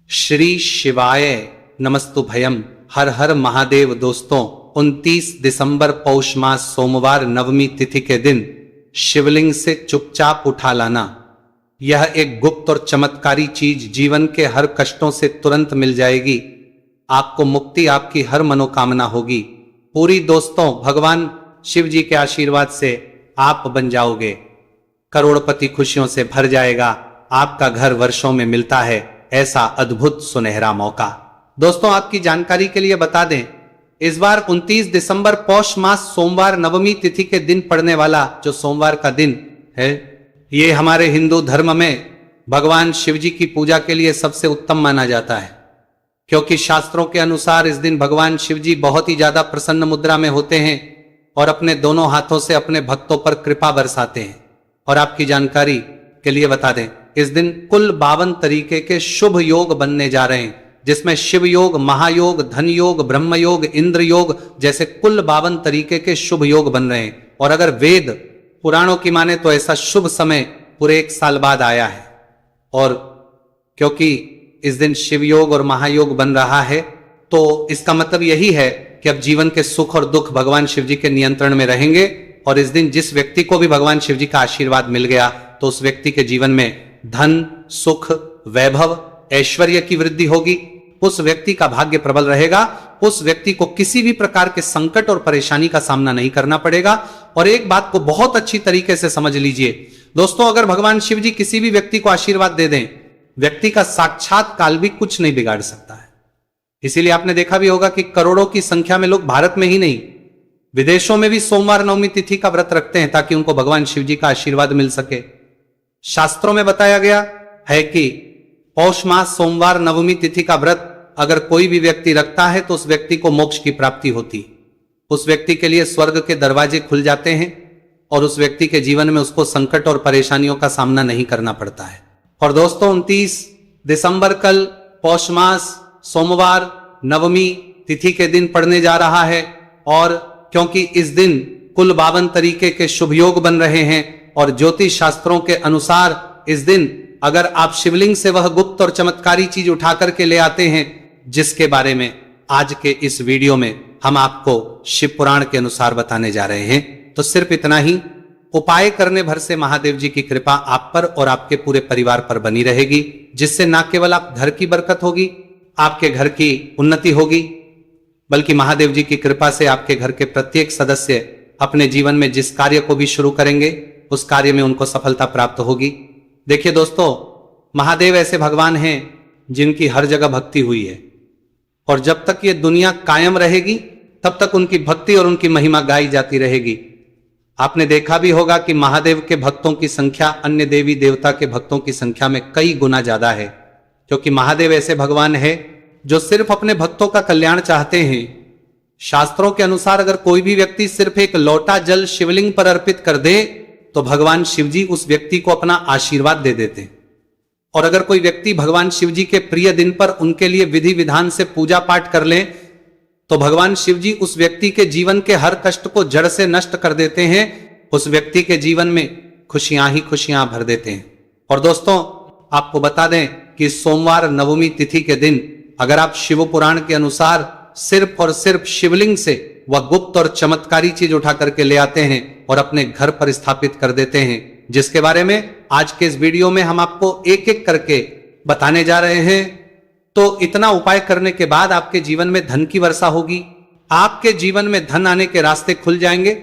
श्री शिवाय नमस्तुभयम। हर हर महादेव। दोस्तों 29 दिसंबर पौष मास सोमवार नवमी तिथि के दिन शिवलिंग से चुपचाप उठा लाना, यह एक गुप्त और चमत्कारी चीज जीवन के हर कष्टों से तुरंत मिल जाएगी। आपको मुक्ति, आपकी हर मनोकामना होगी पूरी। दोस्तों भगवान शिव जी के आशीर्वाद से आप बन जाओगे करोड़पति, खुशियों से भर जाएगा। आपका घर वर्षों में मिलता है ऐसा अद्भुत सुनहरा मौका। दोस्तों आपकी जानकारी के लिए बता दें, इस बार 29 दिसंबर पौष मास सोमवार नवमी तिथि के दिन पड़ने वाला जो सोमवार का दिन है, ये हमारे हिंदू धर्म में भगवान शिव जी की पूजा के लिए सबसे उत्तम माना जाता है, क्योंकि शास्त्रों के अनुसार इस दिन भगवान शिव जी बहुत ही ज्यादा प्रसन्न मुद्रा में होते हैं और अपने दोनों हाथों से अपने भक्तों पर कृपा बरसाते हैं। और आपकी जानकारी के लिए बता दें, इस दिन कुल 52 तरीके के शुभ योग बनने जा रहे हैं, जिसमें शिव योग, महायोग, धन योग, ब्रह्म योग, इंद्र योग जैसे कुल 52 तरीके के शुभ योग बन रहे हैं। और अगर वेद पुराणों की माने तो ऐसा शुभ समय पूरे 1 साल बाद आया है। और क्योंकि इस दिन शिव योग और महायोग बन रहा है, तो इसका मतलब यही है कि अब जीवन के सुख और दुख भगवान शिव जी के नियंत्रण में रहेंगे। और इस दिन जिस व्यक्ति को भी भगवान शिव जी का आशीर्वाद मिल गया, तो उस व्यक्ति के जीवन में धन, सुख, वैभव, ऐश्वर्य की वृद्धि होगी। उस व्यक्ति का भाग्य प्रबल रहेगा। उस व्यक्ति को किसी भी प्रकार के संकट और परेशानी का सामना नहीं करना पड़ेगा। और एक बात को बहुत अच्छी तरीके से समझ लीजिए दोस्तों, अगर भगवान शिव जी किसी भी व्यक्ति को आशीर्वाद दे दें, व्यक्ति का साक्षात काल भी कुछ नहीं बिगाड़ सकता है। इसीलिए आपने देखा भी होगा कि करोड़ों की संख्या में लोग भारत में ही नहीं, विदेशों में भी सोमवार नवमी तिथि का व्रत रखते हैं, ताकि उनको भगवान शिव जी का आशीर्वाद मिल सके। शास्त्रों में बताया गया है कि पौष मास सोमवार नवमी तिथि का व्रत अगर कोई भी व्यक्ति रखता है, तो उस व्यक्ति को मोक्ष की प्राप्ति होती, उस व्यक्ति के लिए स्वर्ग के दरवाजे खुल जाते हैं और उस व्यक्ति के जीवन में उसको संकट और परेशानियों का सामना नहीं करना पड़ता है। और दोस्तों 29 दिसंबर कल पौष मास सोमवार नवमी तिथि के दिन पड़ने जा रहा है। और क्योंकि इस दिन कुल 52 तरीके के शुभ योग बन रहे हैं और ज्योतिष शास्त्रों के अनुसार इस दिन अगर आप शिवलिंग से वह गुप्त और चमत्कारी चीज उठा करके ले आते हैं, जिसके बारे में आज के इस वीडियो में हम आपको शिव पुराण के अनुसार बताने जा रहे हैं, तो सिर्फ इतना ही उपाय करने भर से महादेव जी की कृपा आप पर और आपके पूरे परिवार पर बनी रहेगी, जिससे न केवल आप घर की बरकत होगी, आपके घर की उन्नति होगी, बल्कि महादेव जी की कृपा से आपके घर के प्रत्येक सदस्य अपने जीवन में जिस कार्य को भी शुरू करेंगे, उस कार्य में उनको सफलता प्राप्त होगी। देखिए दोस्तों, महादेव ऐसे भगवान हैं जिनकी हर जगह भक्ति हुई है, और जब तक ये दुनिया कायम रहेगी तब तक उनकी भक्ति और उनकी महिमा गाई जाती रहेगी। आपने देखा भी होगा कि महादेव के भक्तों की संख्या अन्य देवी देवता के भक्तों की संख्या में कई गुना ज्यादा है, क्योंकि महादेव ऐसे भगवान है जो सिर्फ अपने भक्तों का कल्याण चाहते हैं। शास्त्रों के अनुसार अगर कोई भी व्यक्ति सिर्फ एक लोटा जल शिवलिंग पर अर्पित कर दे, तो भगवान शिव जी उस व्यक्ति को अपना आशीर्वाद दे देते हैं। और अगर कोई व्यक्ति भगवान शिव जी के प्रिय दिन पर उनके लिए विधि विधान से पूजा पाठ कर ले, तो भगवान शिव जी उस व्यक्ति के जीवन के हर कष्ट को जड़ से नष्ट कर देते हैं। उस व्यक्ति के जीवन में खुशियां ही खुशियां भर देते हैं। और दोस्तों आपको बता दें कि सोमवार नवमी तिथि के दिन अगर आप शिव पुराण के अनुसार सिर्फ और सिर्फ शिवलिंग से वह गुप्त और चमत्कारी चीज उठा करके ले आते हैं और अपने घर पर स्थापित कर देते हैं, जिसके बारे में आज के इस वीडियो में हम आपको एक एक करके बताने जा रहे हैं, तो इतना उपाय करने के बाद आपके जीवन में धन की वर्षा होगी। आपके जीवन में धन आने के रास्ते खुल जाएंगे।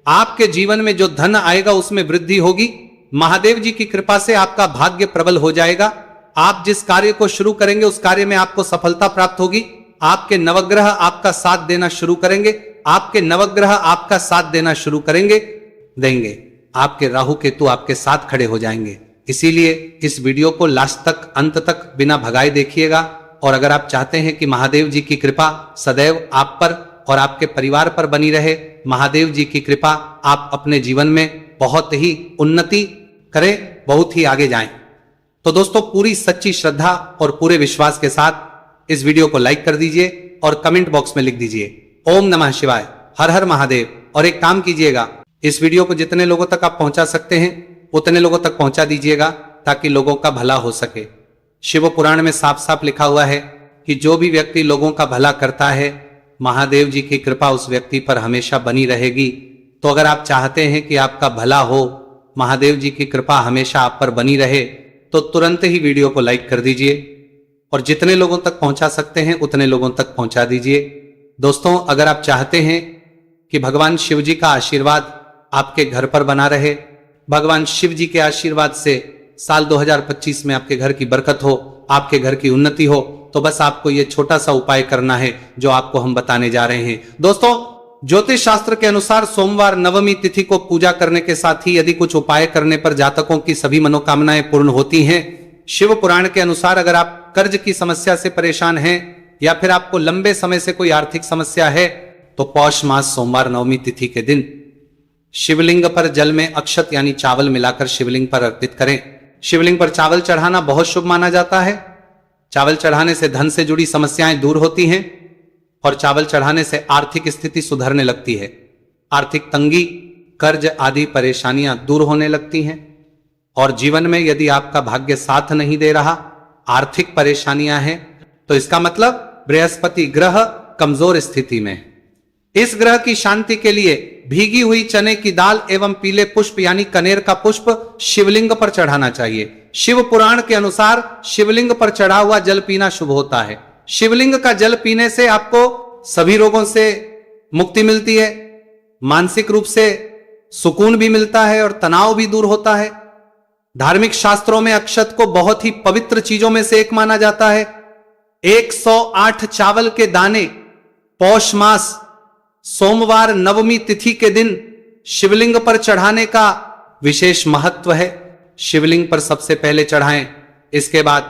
आपके जीवन में जो धन आएगा उसमें वृद्धि होगी। महादेव जी की कृपा से आपका भाग्य प्रबल हो जाएगा। आप जिस कार्य को शुरू करेंगे उस कार्य में आपको सफलता प्राप्त होगी। आपके नवग्रह आपका साथ देना शुरू करेंगे। आपके नवग्रह आपका साथ देना शुरू देंगे। आपके राहु केतु आपके साथ खड़े हो जाएंगे। इसीलिए इस वीडियो को लास्ट तक, अंत तक बिना भगाए देखिएगा। और अगर आप चाहते हैं कि महादेव जी की कृपा सदैव आप पर और आपके परिवार पर बनी रहे, महादेव जी की कृपा आप अपने जीवन में बहुत ही उन्नति करें, बहुत ही आगे जाएं, तो दोस्तों पूरी सच्ची श्रद्धा और पूरे विश्वास के साथ इस वीडियो को लाइक कर दीजिए और कमेंट बॉक्स में लिख दीजिए ओम नमः शिवाय, हर हर महादेव। और एक काम कीजिएगा, इस वीडियो को जितने लोगों तक आप पहुंचा सकते हैं उतने लोगों तक पहुंचा दीजिएगा, ताकि लोगों का भला हो सके। शिव पुराण में साफ साफ लिखा हुआ है कि जो भी व्यक्ति लोगों का भला करता है, महादेव जी की कृपा उस व्यक्ति पर हमेशा बनी रहेगी। तो अगर आप चाहते हैं कि आपका भला हो, महादेव जी की कृपा हमेशा आप पर बनी रहे, तो तुरंत ही वीडियो को लाइक कर दीजिए और जितने लोगों तक पहुंचा सकते हैं उतने लोगों तक पहुंचा दीजिए। दोस्तों, अगर आप चाहते हैं कि भगवान शिव जी का आशीर्वाद आपके घर पर बना रहे, भगवान शिव जी के आशीर्वाद से साल 2025 में आपके घर की बरकत हो, आपके घर की उन्नति हो, तो बस आपको यह छोटा सा उपाय करना है जो आपको हम बताने जा रहे हैं। दोस्तों, ज्योतिष शास्त्र के अनुसार सोमवार नवमी तिथि को पूजा करने के साथ ही यदि कुछ उपाय करने पर जातकों की सभी मनोकामनाएं पूर्ण होती हैं। शिव पुराण के अनुसार अगर आप कर्ज की समस्या से परेशान हैं या फिर आपको लंबे समय से कोई आर्थिक समस्या है, तो पौष मास सोमवार नवमी तिथि के दिन शिवलिंग पर जल में अक्षत यानी चावल मिलाकर शिवलिंग पर अर्पित करें। शिवलिंग पर चावल चढ़ाना बहुत शुभ माना जाता है। चावल चढ़ाने से धन से जुड़ी समस्याएं दूर होती हैं और चावल चढ़ाने से आर्थिक स्थिति सुधरने लगती है। आर्थिक तंगी, कर्ज आदि परेशानियां दूर होने लगती हैं और जीवन में यदि आपका भाग्य साथ नहीं दे रहा, आर्थिक परेशानियां हैं, तो इसका मतलब बृहस्पति ग्रह कमजोर स्थिति में है। इस ग्रह की शांति के लिए भीगी हुई चने की दाल एवं पीले पुष्प यानी कनेर का पुष्प शिवलिंग पर चढ़ाना चाहिए। शिव पुराण के अनुसार शिवलिंग पर चढ़ा हुआ जल पीना शुभ होता है। शिवलिंग का जल पीने से आपको सभी रोगों से मुक्ति मिलती है, मानसिक रूप से सुकून भी मिलता है और तनाव भी दूर होता है। धार्मिक शास्त्रों में अक्षत को बहुत ही पवित्र चीजों में से एक माना जाता है। 108 चावल के दाने पौष मास सोमवार नवमी तिथि के दिन शिवलिंग पर चढ़ाने का विशेष महत्व है। शिवलिंग पर सबसे पहले चढ़ाएं, इसके बाद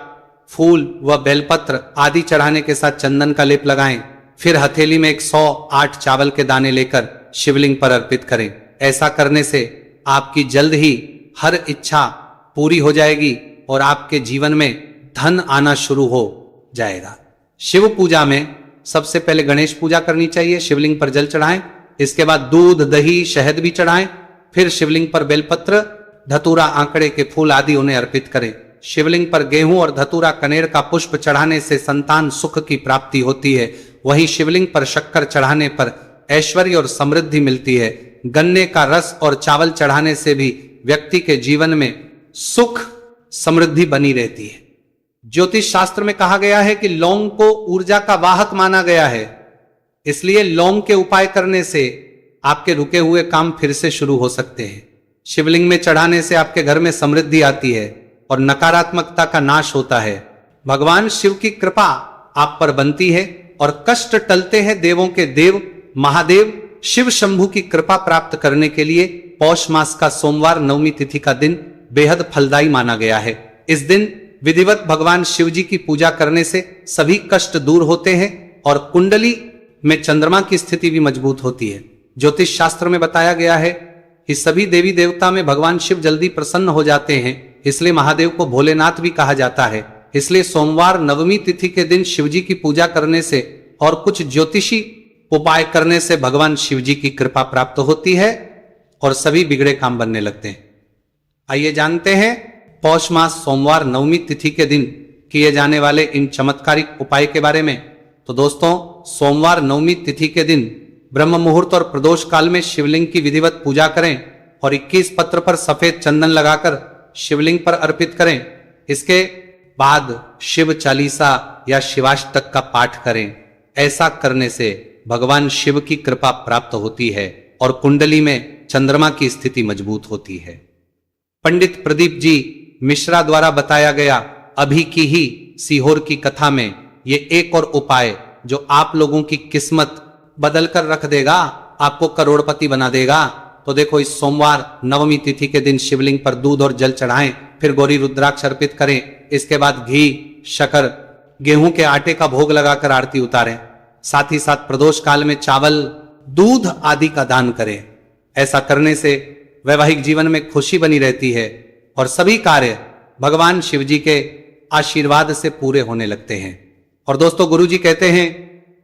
फूल व बेलपत्र आदि चढ़ाने के साथ चंदन का लेप लगाएं, फिर हथेली में 108 चावल के दाने लेकर शिवलिंग पर अर्पित करें। ऐसा करने से आपकी जल्द ही हर इच्छा पूरी हो जाएगी और आपके जीवन में धन आना शुरू हो जाएगा। शिव पूजा में सबसे पहले गणेश पूजा करनी चाहिए। शिवलिंग पर जल चढ़ाएं, इसके बाद दूध, दही, शहद भी चढ़ाएं, फिर शिवलिंग पर बेलपत्र, धतूरा, आंकड़े के फूल आदि उन्हें अर्पित करें। शिवलिंग पर गेहूं और धतूरा कनेर का पुष्प चढ़ाने से संतान सुख की प्राप्ति होती है। वहीं शिवलिंग पर शक्कर चढ़ाने पर ऐश्वर्य और समृद्धि मिलती है। गन्ने का रस और चावल चढ़ाने से भी व्यक्ति के जीवन में सुख समृद्धि बनी रहती है। ज्योतिष शास्त्र में कहा गया है कि लौंग को ऊर्जा का वाहक माना गया है, इसलिए लौंग के उपाय करने से आपके रुके हुए काम फिर से शुरू हो सकते हैं। शिवलिंग में चढ़ाने से आपके घर में समृद्धि आती है और नकारात्मकता का नाश होता है। भगवान शिव की कृपा आप पर बनती है और कष्ट टलते हैं। देवों के देव महादेव शिव शंभु की कृपा प्राप्त करने के लिए पौष मास का सोमवार नवमी तिथि का दिन बेहद फलदायी माना गया है। इस दिन विधिवत भगवान शिव जी की पूजा करने से सभी कष्ट दूर होते हैं और कुंडली में चंद्रमा की स्थिति भी मजबूत होती है। ज्योतिष शास्त्र में बताया गया है कि सभी देवी देवता में भगवान शिव जल्दी प्रसन्न हो जाते हैं, इसलिए महादेव को भोलेनाथ भी कहा जाता है। इसलिए सोमवार नवमी तिथि के दिन शिव जी की पूजा करने से और कुछ ज्योतिषी उपाय करने से भगवान शिव जी की कृपा प्राप्त होती है और सभी बिगड़े काम बनने लगते हैं। आइए जानते हैं पौष मास सोमवार नवमी तिथि के दिन किए जाने वाले इन चमत्कारिक उपाय के बारे में। तो दोस्तों, सोमवार नवमी तिथि के दिन ब्रह्म मुहूर्त और प्रदोष काल में शिवलिंग की विधिवत पूजा करें और 21 पत्र पर सफेद चंदन लगाकर शिवलिंग पर अर्पित करें। इसके बाद शिव चालीसा या शिवाष्टक का पाठ करें। ऐसा करने से भगवान शिव की कृपा प्राप्त होती है और कुंडली में चंद्रमा की स्थिति मजबूत होती है। पंडित प्रदीप जी मिश्रा द्वारा बताया गया अभी की ही सीहोर की कथा में ये एक और उपाय जो आप लोगों की किस्मत बदल कर रख देगा, आपको करोड़पति बना देगा। तो देखो, इस सोमवार नवमी तिथि के दिन शिवलिंग पर दूध और जल चढ़ाएं, फिर गौरी रुद्राक्ष अर्पित करें। इसके बाद घी, शक्कर, गेहूं के आटे का भोग लगाकर आरती उतारें। साथ ही साथ प्रदोष काल में चावल, दूध आदि का दान करें। ऐसा करने से वैवाहिक जीवन में खुशी बनी रहती है और सभी कार्य भगवान शिव जी के आशीर्वाद से पूरे होने लगते हैं। और दोस्तों, गुरु जी कहते हैं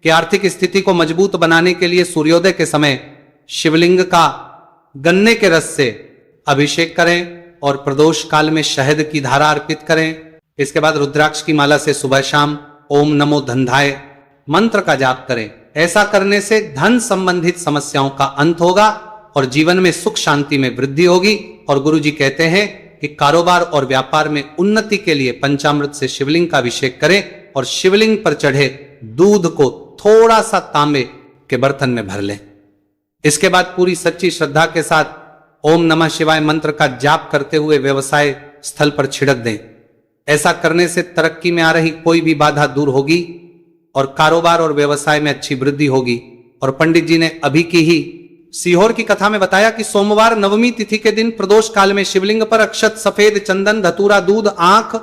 कि आर्थिक स्थिति को मजबूत बनाने के लिए सूर्योदय के समय शिवलिंग का गन्ने के रस से अभिषेक करें और प्रदोष काल में शहद की धारा अर्पित करें। इसके बाद रुद्राक्ष की माला से सुबह शाम ओम नमो धनधाय मंत्र का जाप करें। ऐसा करने से धन संबंधित समस्याओं का अंत होगा और जीवन में सुख शांति में वृद्धि होगी। और गुरुजी कहते हैं कि कारोबार और व्यापार में उन्नति के लिए पंचामृत से शिवलिंग का अभिषेक करें और शिवलिंग पर चढ़े दूध को थोड़ा सा तांबे के बर्तन में भर लें। इसके बाद पूरी सच्ची श्रद्धा के साथ ओम नमः शिवाय मंत्र का जाप करते हुए व्यवसाय स्थल पर छिड़क दें। ऐसा करने से तरक्की में आ रही कोई भी बाधा दूर होगी और कारोबार और व्यवसाय में अच्छी वृद्धि होगी। और पंडित जी ने अभी की ही सीहोर की कथा में बताया कि सोमवार नवमी तिथि के दिन प्रदोष काल में शिवलिंग पर अक्षत, सफेद चंदन, धतूरा, दूध, आंख,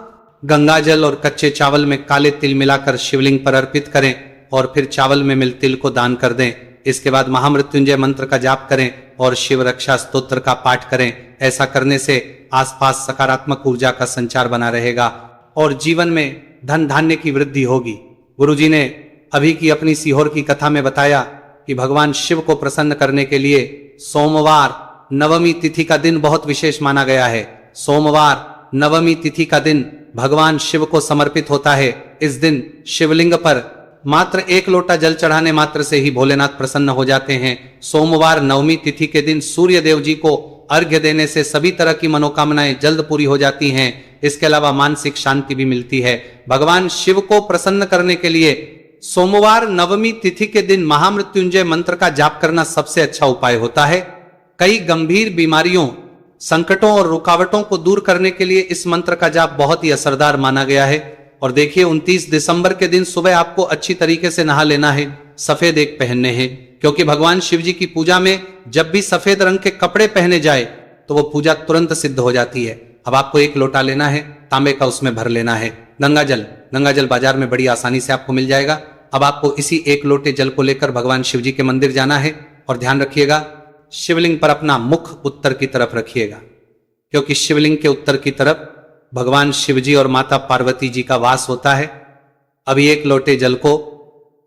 गंगाजल और कच्चे चावल में काले तिल मिलाकर शिवलिंग पर अर्पित करें और फिर चावल में मिल तिल को दान कर दें। इसके बाद महामृत्युंजय मंत्र का जाप करें और शिव रक्षा स्तोत्र का पाठ करें। ऐसा करने से आसपास सकारात्मक ऊर्जा का संचार बना रहेगा और जीवन में धन धान्य की वृद्धि होगी। गुरुजी ने अभी की अपनी सीहोर की कथा में बताया कि भगवान शिव को प्रसन्न करने के लिए सोमवार नवमी तिथि का दिन बहुत विशेष माना गया है। सोमवार नवमी तिथि का दिन भगवान शिव को समर्पित होता है। इस दिन शिवलिंग पर मात्र 1 लोटा जल चढ़ाने मात्र से ही भोलेनाथ प्रसन्न हो जाते हैं। सोमवार नवमी तिथि के दिन सूर्य देव जी को अर्घ्य देने से सभी तरह की मनोकामनाएं जल्द पूरी हो जाती हैं। इसके अलावा मानसिक शांति भी मिलती है। भगवान शिव को प्रसन्न करने के लिए सोमवार नवमी तिथि के दिन महामृत्युंजय मंत्र का जाप करना सबसे अच्छा उपाय होता है। कई गंभीर बीमारियों, संकटों और रुकावटों को दूर करने के लिए इस मंत्र का जाप बहुत ही असरदार माना गया है। और देखिए 29 दिसंबर के दिन सुबह आपको अच्छी तरीके से नहा लेना है, सफेद एक पहनने हैं, क्योंकि भगवान शिव जी की पूजा में जब भी सफेद रंग के कपड़े पहने जाए तो वो पूजा तुरंत सिद्ध हो जाती है। अब आपको 1 लोटा लेना है, तांबे का उसमें भर लेना है। गंगाजल बाजार में बड़ी आसानी से आपको मिल जाएगा। अब आपको इसी 1 लोटे जल को लेकर भगवान शिव जी के मंदिर जाना है और ध्यान रखिएगा शिवलिंग पर अपना मुख उत्तर की तरफ रखिएगा, क्योंकि शिवलिंग के उत्तर की तरफ भगवान शिव जी और माता पार्वती जी का वास होता है। अभी 1 लोटे जल को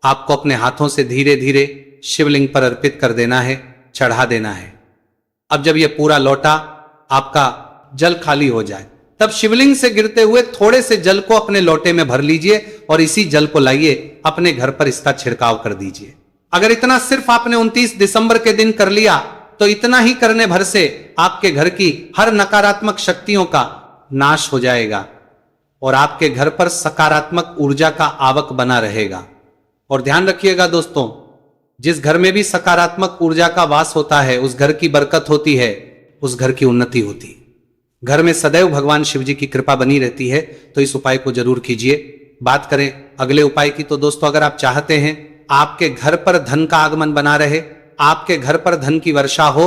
आपको अपने हाथों से धीरे धीरे शिवलिंग पर अर्पित कर देना है, चढ़ा देना है। अब जब यह पूरा लोटा आपका जल खाली हो जाए तब शिवलिंग से गिरते हुए थोड़े से जल को अपने लोटे में भर लीजिए और इसी जल को लाइए अपने घर पर इसका छिड़काव कर दीजिए। अगर इतना सिर्फ आपने 29 दिसंबर के दिन कर लिया तो इतना ही करने भर से आपके घर की हर नकारात्मक शक्तियों का नाश हो जाएगा और आपके घर पर सकारात्मक ऊर्जा का आवक बना रहेगा। और ध्यान रखिएगा दोस्तों, जिस घर में भी सकारात्मक ऊर्जा का वास होता है उस घर की बरकत होती है, उस घर की उन्नति होती है। घर में सदैव भगवान शिव जी की कृपा बनी रहती है। तो इस उपाय को जरूर कीजिए। बात करें अगले उपाय की तो दोस्तों, अगर आप चाहते हैं आपके घर पर धन का आगमन बना रहे, आपके घर पर धन की वर्षा हो,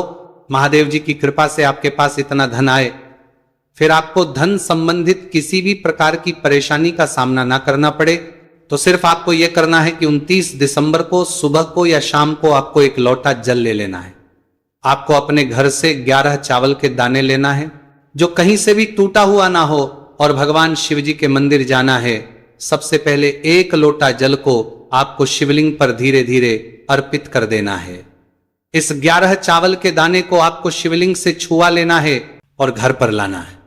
महादेव जी की कृपा से आपके पास इतना धन आए, फिर आपको धन संबंधित किसी भी प्रकार की परेशानी का सामना ना करना पड़े, तो सिर्फ आपको यह करना है कि 29 दिसंबर को सुबह को या शाम को आपको 1 लोटा जल ले लेना है। आपको अपने घर से 11 चावल के दाने लेना है जो कहीं से भी टूटा हुआ ना हो और भगवान शिव जी के मंदिर जाना है। सबसे पहले 1 लोटा जल को आपको शिवलिंग पर धीरे धीरे अर्पित कर देना है। इस 11 चावल के दाने को आपको शिवलिंग से छुआ लेना है और घर पर लाना है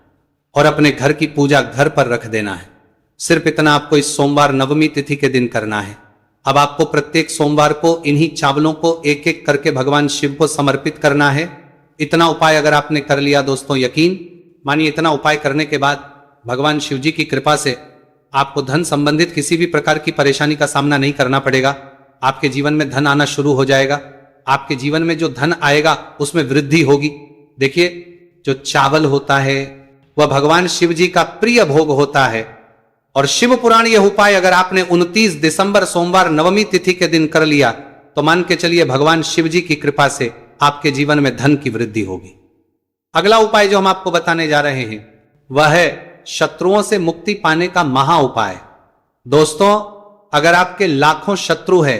और अपने घर की पूजा घर पर रख देना है। सिर्फ इतना आपको इस सोमवार नवमी तिथि के दिन करना है। अब आपको प्रत्येक सोमवार को इन्हीं चावलों को एक एक करके भगवान शिव को समर्पित करना है। इतना उपाय अगर आपने कर लिया दोस्तों, यकीन मानिए इतना उपाय करने के बाद भगवान शिव जी की कृपा से आपको धन संबंधित किसी भी प्रकार की परेशानी का सामना नहीं करना पड़ेगा। आपके जीवन में धन आना शुरू हो जाएगा। आपके जीवन में जो धन आएगा उसमें वृद्धि होगी। देखिए, जो चावल होता है वह भगवान शिव जी का प्रिय भोग होता है और शिव पुराण यह उपाय अगर आपने 29 दिसंबर सोमवार नवमी तिथि के दिन कर लिया तो मान के चलिए भगवान शिव जी की कृपा से आपके जीवन में धन की वृद्धि होगी। अगला उपाय जो हम आपको बताने जा रहे हैं वह है शत्रुओं से मुक्ति पाने का महा उपाय। दोस्तों, अगर आपके लाखों शत्रु है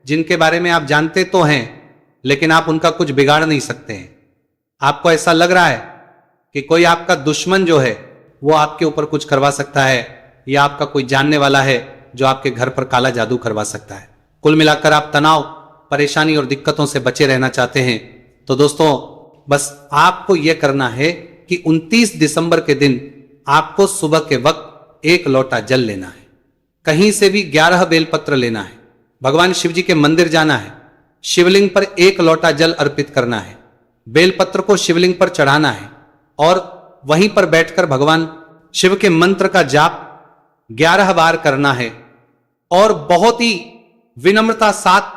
जिनके बारे में आप जानते तो हैं लेकिन आप उनका कुछ बिगाड़ नहीं सकते हैं, आपको ऐसा लग रहा है कि कोई आपका दुश्मन जो है वो आपके ऊपर कुछ करवा सकता है या आपका कोई जानने वाला है जो आपके घर पर काला जादू करवा सकता है, कुल मिलाकर आप तनाव, परेशानी और दिक्कतों से बचे रहना चाहते हैं, तो दोस्तों बस आपको यह करना है कि 29 दिसंबर के दिन आपको सुबह के वक्त 1 लोटा जल लेना है। कहीं से भी 11 बेलपत्र लेना है। भगवान शिव जी के मंदिर जाना है। शिवलिंग पर 1 लोटा जल अर्पित करना है। बेलपत्र को शिवलिंग पर चढ़ाना है और वहीं पर बैठकर भगवान शिव के मंत्र का जाप 11 बार करना है और बहुत ही विनम्रता साथ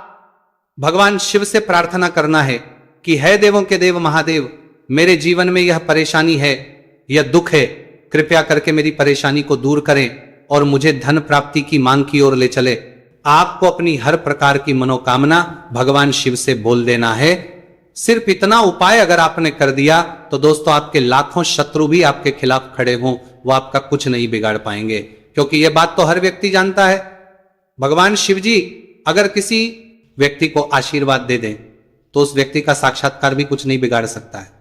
भगवान शिव से प्रार्थना करना है कि हे देवों के देव महादेव, मेरे जीवन में यह परेशानी है, यह दुख है, कृपया करके मेरी परेशानी को दूर करें और मुझे धन प्राप्ति की मांग की ओर ले चले। आपको अपनी हर प्रकार की मनोकामना भगवान शिव से बोल देना है। सिर्फ इतना उपाय अगर आपने कर दिया तो दोस्तों आपके लाखों शत्रु भी आपके खिलाफ खड़े हों, वो आपका कुछ नहीं बिगाड़ पाएंगे, क्योंकि यह बात तो हर व्यक्ति जानता है। भगवान शिव जी अगर किसी व्यक्ति को आशीर्वाद दे दें तो उस व्यक्ति का साक्षात्कार भी कुछ नहीं बिगाड़ सकता है।